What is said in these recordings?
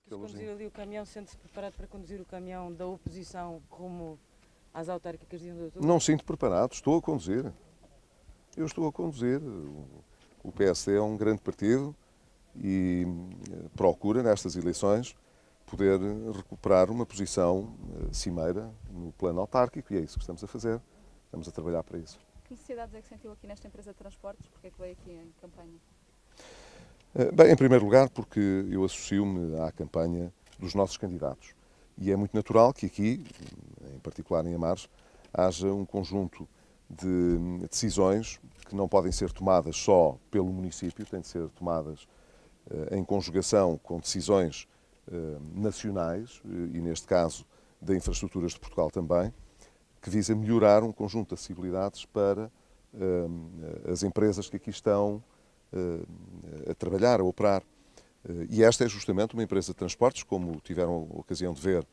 Conduzir ali o caminhão, sente-se preparado para conduzir o caminhão da oposição rumo às autárquicas de 1 de outubro? Não sinto preparado, estou a conduzir. Eu estou a conduzir. O PSD é um grande partido e procura, nestas eleições, poder recuperar uma posição cimeira no plano autárquico e é isso que estamos a fazer. Estamos a trabalhar para isso. Que necessidades é que sentiu aqui nesta empresa de transportes? Porque é que veio aqui em campanha? Bem, em primeiro lugar, porque eu associo-me à campanha dos nossos candidatos. E é muito natural que aqui, em particular em Amares, haja um conjunto de decisões que não podem ser tomadas só pelo município, têm de ser tomadas em conjugação com decisões nacionais, e neste caso da Infraestruturas de Portugal também, que visa melhorar um conjunto de acessibilidades para as empresas que aqui estão a trabalhar, a operar. E esta é justamente uma empresa de transportes, como tiveram a ocasião de ver,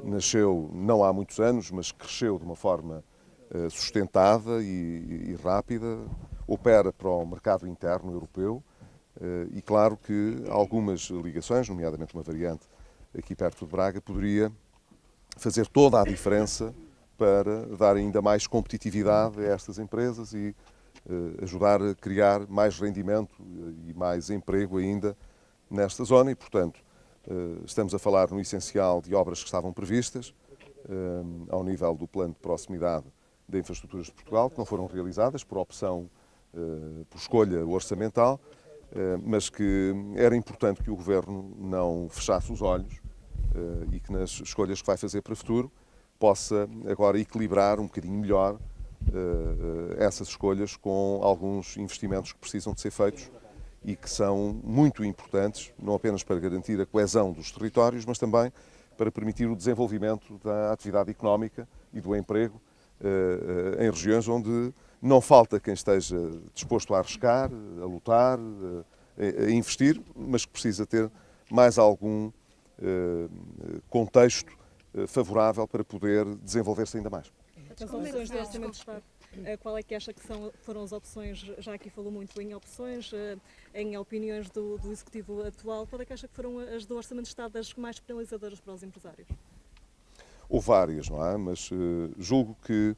nasceu não há muitos anos, mas cresceu de uma forma sustentada e rápida, opera para o mercado interno europeu e claro que algumas ligações, nomeadamente uma variante aqui perto de Braga, poderia fazer toda a diferença para dar ainda mais competitividade a estas empresas e ajudar a criar mais rendimento e mais emprego ainda nesta zona e, portanto, estamos a falar no essencial de obras que estavam previstas ao nível do plano de proximidade da Infraestruturas de Portugal, que não foram realizadas por opção, por escolha orçamental, mas que era importante que o Governo não fechasse os olhos e que nas escolhas que vai fazer para o futuro possa agora equilibrar um bocadinho melhor essas escolhas com alguns investimentos que precisam de ser feitos e que são muito importantes, não apenas para garantir a coesão dos territórios, mas também para permitir o desenvolvimento da atividade económica e do emprego em regiões onde não falta quem esteja disposto a arriscar, a lutar, a investir, mas que precisa ter mais algum contexto favorável para poder desenvolver-se ainda mais. As opções do Orçamento de Estado, qual é que acha que foram as opções, já aqui falou muito em opções, em opiniões do Executivo atual, qual é que acha que foram as do Orçamento de Estado as mais penalizadoras para os empresários? Houve várias, não é? Mas julgo que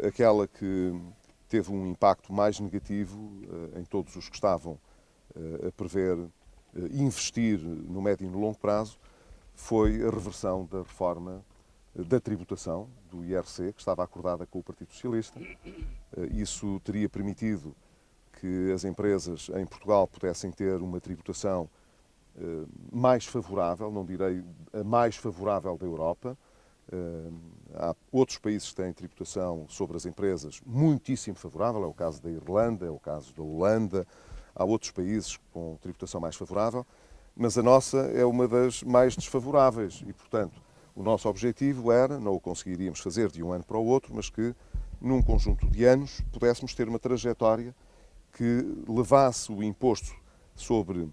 aquela que teve um impacto mais negativo em todos os que estavam a prever investir no médio e no longo prazo foi a reversão da reforma da tributação do IRC, que estava acordada com o Partido Socialista. Isso teria permitido que as empresas em Portugal pudessem ter uma tributação mais favorável, não direi a mais favorável da Europa. Há outros países que têm tributação sobre as empresas muitíssimo favorável, é o caso da Irlanda, é o caso da Holanda, há outros países com tributação mais favorável, mas a nossa é uma das mais desfavoráveis e, portanto, o nosso objetivo era, não o conseguiríamos fazer de um ano para o outro, mas que num conjunto de anos pudéssemos ter uma trajetória que levasse o imposto sobre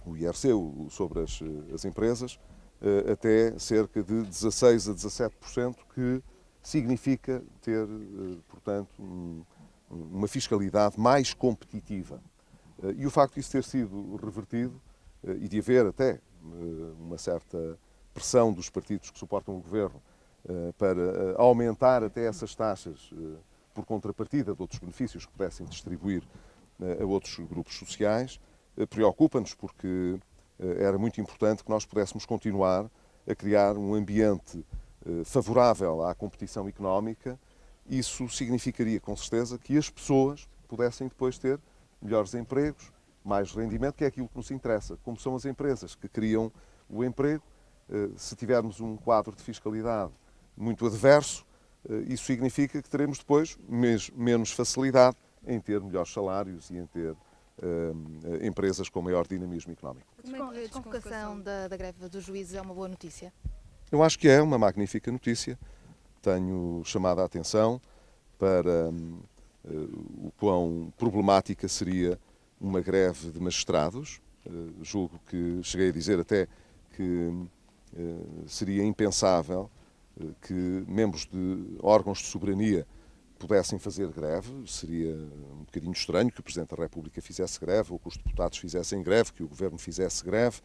o IRC, sobre as empresas, até cerca de 16 a 17%, que significa ter, portanto, uma fiscalidade mais competitiva. E o facto de isso ter sido revertido e de haver até uma certa pressão dos partidos que suportam o governo para aumentar até essas taxas por contrapartida de outros benefícios que pudessem distribuir a outros grupos sociais, preocupa-nos porque era muito importante que nós pudéssemos continuar a criar um ambiente favorável à competição económica. Isso significaria, com certeza, que as pessoas pudessem depois ter melhores empregos, mais rendimento, que é aquilo que nos interessa, como são as empresas que criam o emprego. Se tivermos um quadro de fiscalidade muito adverso, isso significa que teremos depois menos facilidade em ter melhores salários e em ter empresas com maior dinamismo económico. A desconvocação da greve dos juízes é uma boa notícia? Eu acho que é uma magnífica notícia. Tenho chamado a atenção para o quão problemática seria uma greve de magistrados. Julgo que cheguei a dizer até que seria impensável que membros de órgãos de soberania pudessem fazer greve. Seria um bocadinho estranho que o Presidente da República fizesse greve ou que os deputados fizessem greve, que o Governo fizesse greve.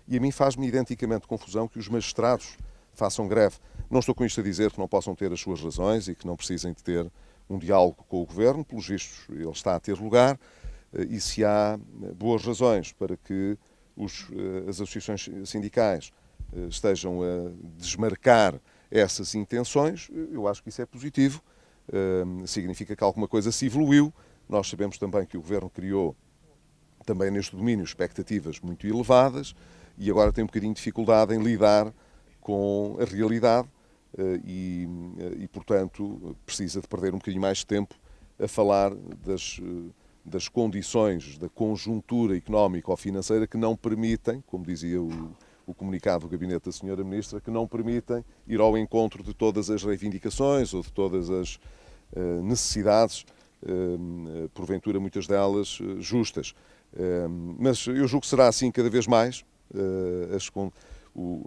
E a mim faz-me identicamente confusão que os magistrados façam greve. Não estou com isto a dizer que não possam ter as suas razões e que não precisem de ter um diálogo com o Governo. Pelos vistos, ele está a ter lugar. E se há boas razões para que as associações sindicais estejam a desmarcar essas intenções, eu acho que isso é positivo. Significa que alguma coisa se evoluiu. Nós sabemos também que o Governo criou também neste domínio expectativas muito elevadas e agora tem um bocadinho de dificuldade em lidar com a realidade e portanto, precisa de perder um bocadinho mais de tempo a falar das condições da conjuntura económica ou financeira que não permitem, como dizia o comunicado do Gabinete da Senhora Ministra, que não permitem ir ao encontro de todas as reivindicações ou de todas as necessidades, porventura muitas delas justas. Mas eu julgo que será assim cada vez mais.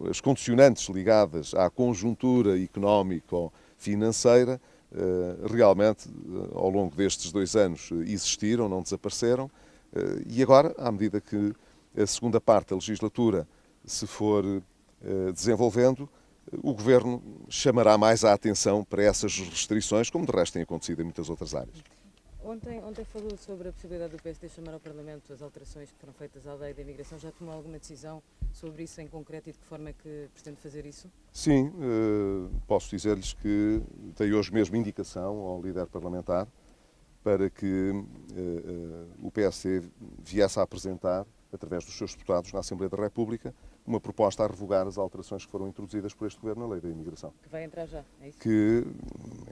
As condicionantes ligadas à conjuntura económico-financeira realmente, ao longo destes 2 anos, existiram, não desapareceram, e agora, à medida que a segunda parte da legislatura se for desenvolvendo, o Governo chamará mais a atenção para essas restrições, como de resto tem acontecido em muitas outras áreas. Ontem falou sobre a possibilidade do PSD chamar ao Parlamento as alterações que foram feitas à lei da imigração. Já tomou alguma decisão sobre isso em concreto e de que forma é que pretende fazer isso? Sim, posso dizer-lhes que dei hoje mesmo indicação ao líder parlamentar para que o PSD viesse a apresentar, através dos seus deputados na Assembleia da República, uma proposta a revogar as alterações que foram introduzidas por este Governo na lei da imigração. Que vai entrar já, é isso? Que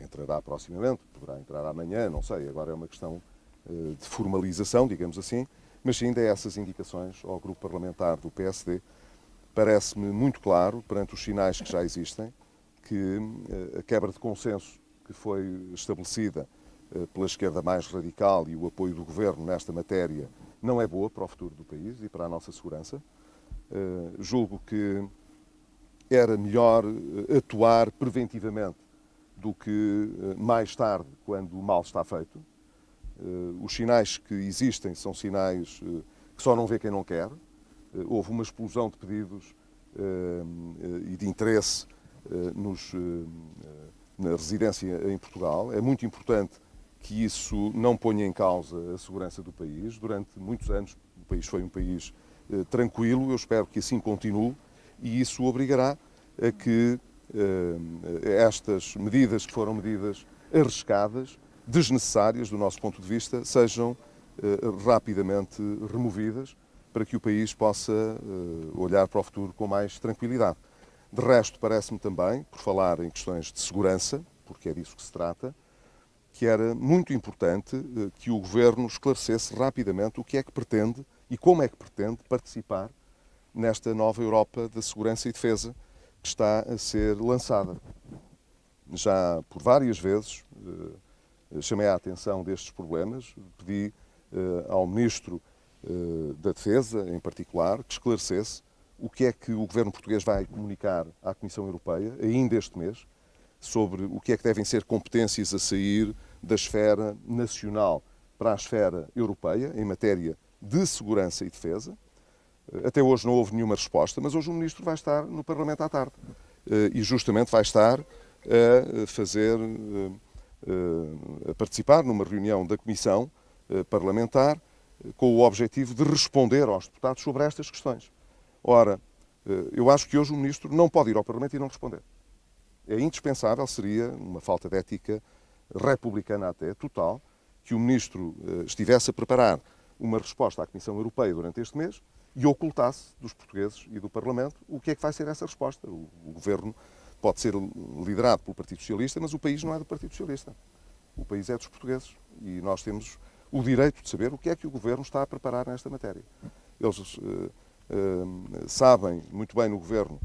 entrará proximamente, poderá entrar amanhã, não sei, agora é uma questão de formalização, digamos assim, mas sim dei essas indicações ao grupo parlamentar do PSD. Parece-me muito claro, perante os sinais que já existem, que a quebra de consenso que foi estabelecida pela esquerda mais radical e o apoio do Governo nesta matéria não é boa para o futuro do país e para a nossa segurança. Julgo que era melhor atuar preventivamente do que mais tarde, quando o mal está feito. Os sinais que existem são sinais que só não vê quem não quer. Houve uma explosão de pedidos e de interesse na residência em Portugal. É muito importante que isso não ponha em causa a segurança do país. Durante muitos anos o país foi um país tranquilo, eu espero que assim continue e isso obrigará a que estas medidas, que foram medidas arriscadas, desnecessárias do nosso ponto de vista, sejam rapidamente removidas para que o país possa olhar para o futuro com mais tranquilidade. De resto, parece-me também, por falar em questões de segurança, porque é disso que se trata, que era muito importante que o Governo esclarecesse rapidamente o que é que pretende e como é que pretende participar nesta nova Europa da segurança e defesa que está a ser lançada. Já por várias vezes chamei a atenção destes problemas, pedi ao Ministro da Defesa, em particular, que esclarecesse o que é que o Governo português vai comunicar à Comissão Europeia, ainda este mês, sobre o que é que devem ser competências a sair da esfera nacional para a esfera europeia, em matéria de segurança e defesa. Até hoje não houve nenhuma resposta, mas hoje o Ministro vai estar no Parlamento à tarde e justamente vai estar a participar numa reunião da Comissão Parlamentar com o objetivo de responder aos deputados sobre estas questões. Ora, eu acho que hoje o Ministro não pode ir ao Parlamento e não responder. É indispensável, seria uma falta de ética republicana até total, que o Ministro estivesse a preparar uma resposta à Comissão Europeia durante este mês e ocultasse dos portugueses e do Parlamento o que é que vai ser essa resposta. O Governo pode ser liderado pelo Partido Socialista, mas o país não é do Partido Socialista. O país é dos portugueses e nós temos o direito de saber o que é que o Governo está a preparar nesta matéria. Eles sabem muito bem no Governo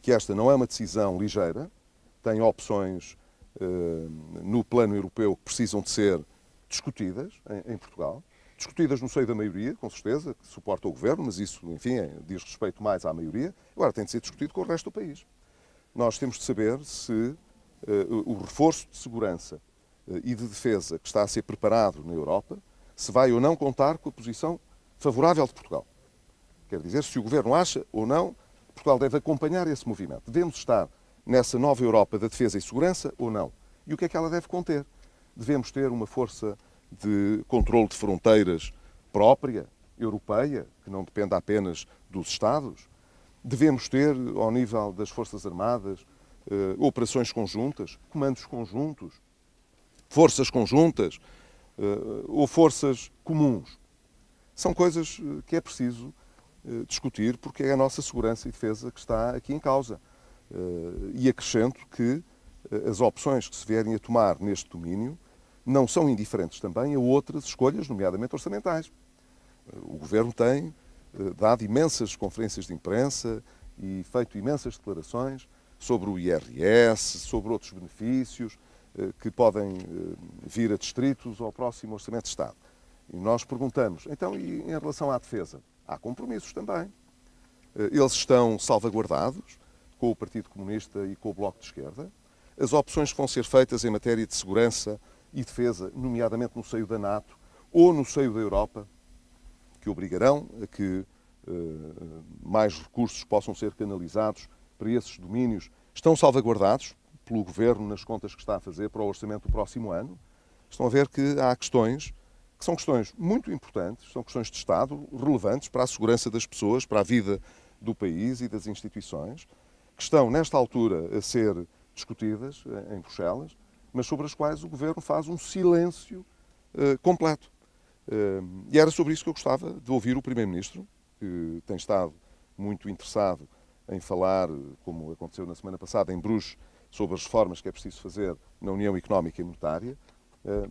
que esta não é uma decisão ligeira, tem opções no plano europeu que precisam de ser discutidas em Portugal, discutidas no seio da maioria, com certeza, que suporta o Governo, mas isso, enfim, diz respeito mais à maioria, agora tem de ser discutido com o resto do país. Nós temos de saber se o reforço de segurança e de defesa que está a ser preparado na Europa, se vai ou não contar com a posição favorável de Portugal. Quer dizer, se o Governo acha ou não, Portugal deve acompanhar esse movimento. Devemos estar nessa nova Europa da defesa e segurança ou não? E o que é que ela deve conter? Devemos ter uma força de controle de fronteiras própria, europeia, que não dependa apenas dos Estados? Devemos ter, ao nível das Forças Armadas, operações conjuntas, comandos conjuntos, forças conjuntas ou forças comuns? São coisas que é preciso discutir, porque é a nossa segurança e defesa que está aqui em causa. E acrescento que as opções que se vierem a tomar neste domínio não são indiferentes também a outras escolhas, nomeadamente orçamentais. O Governo tem dado imensas conferências de imprensa e feito imensas declarações sobre o IRS, sobre outros benefícios que podem vir a distritos ao próximo Orçamento de Estado. E nós perguntamos, então, e em relação à defesa? Há compromissos também. Eles estão salvaguardados com o Partido Comunista e com o Bloco de Esquerda. As opções que vão ser feitas em matéria de segurança e defesa, nomeadamente no seio da NATO ou no seio da Europa, que obrigarão a que mais recursos possam ser canalizados para esses domínios, estão salvaguardados pelo Governo nas contas que está a fazer para o orçamento do próximo ano. Estão a ver que há questões que são questões muito importantes, são questões de Estado relevantes para a segurança das pessoas, para a vida do país e das instituições, que estão, nesta altura, a ser discutidas em Bruxelas, mas sobre as quais o Governo faz um silêncio completo. E era sobre isso que eu gostava de ouvir o Primeiro-Ministro, que tem estado muito interessado em falar, como aconteceu na semana passada em Bruges, sobre as reformas que é preciso fazer na União Económica e Monetária,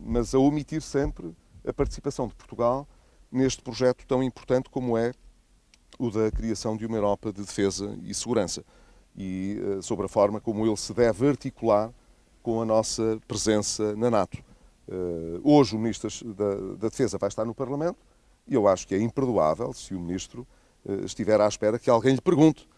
mas a omitir sempre a participação de Portugal neste projeto tão importante como é o da criação de uma Europa de defesa e segurança e sobre a forma como ele se deve articular com a nossa presença na NATO. Hoje o Ministro da Defesa vai estar no Parlamento e eu acho que é imperdoável se o Ministro estiver à espera que alguém lhe pergunte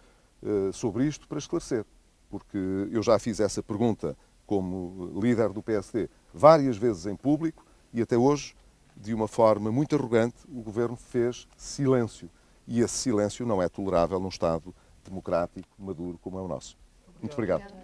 sobre isto para esclarecer, porque eu já fiz essa pergunta como líder do PSD várias vezes em público e até hoje, de uma forma muito arrogante, o Governo fez silêncio. E esse silêncio não é tolerável num Estado democrático, maduro como é o nosso. Muito obrigado.